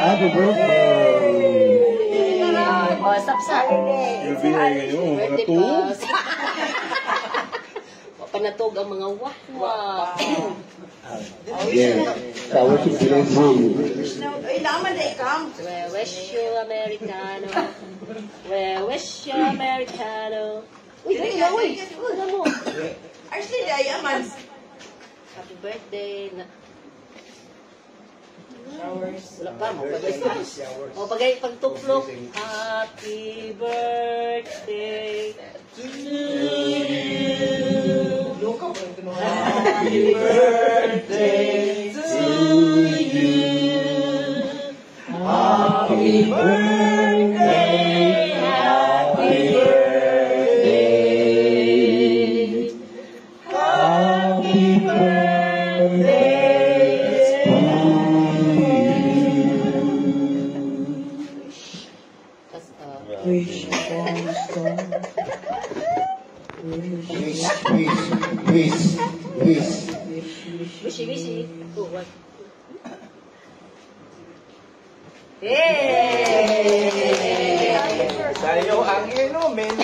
Happy birthday! Oh, sapsa. Birthday mo, mga tug. Panatog ang mga wahwa. Yeah, that was a blessing. Ay, naman na ikam. We wish you Americano. We wish you Americano. Uy, dali na, uy. Wala mo. Actually, daya man. Happy birthday. Showers. Wala pa mo. O, pagtuklok. Happy birthday to you. Happy birthday to you. Happy birthday. Happy birthday. Happy birthday. Wish. Wishi. Oh, what? Hey! Sa'yo ang inumin.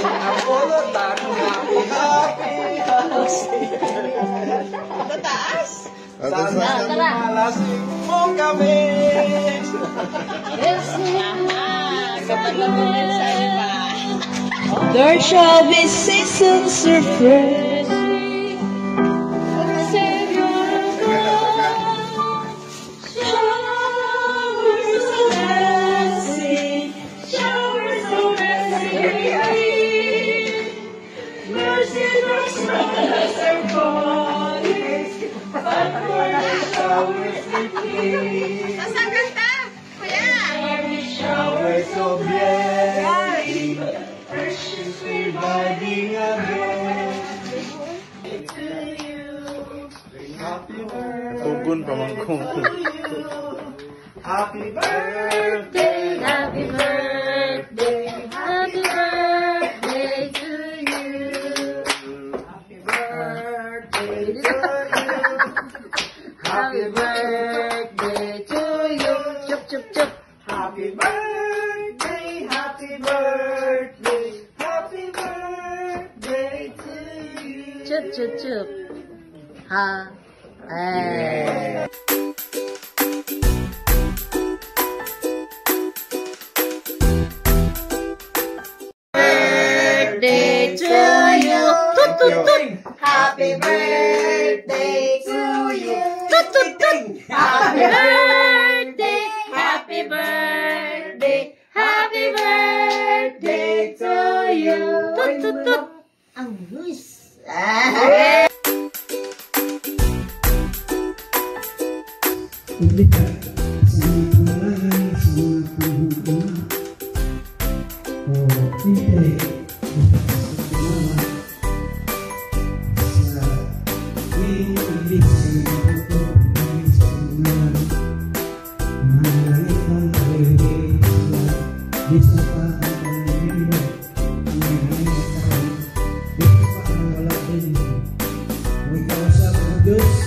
Ang pulutan. Happy. Mataas. Sana malasing mo kami. There shall be seasons refreshed. Saan kanta? Kuya! Showers of blessing, precious reviving again. To you, happy birthday. Tugon pa man ko. Happy birthday. Happy birthday. Happy birthday to you. Happy birthday to you. Happy birthday to you. Chup. Happy birthday, happy birthday, happy birthday to you. Chup. Ha. Eh. Birthday to you. Tut. Happy birthday to you. Tut. Happy birthday. Happy birthday. Happy birthday to you. Tut. Ang guys. Diyos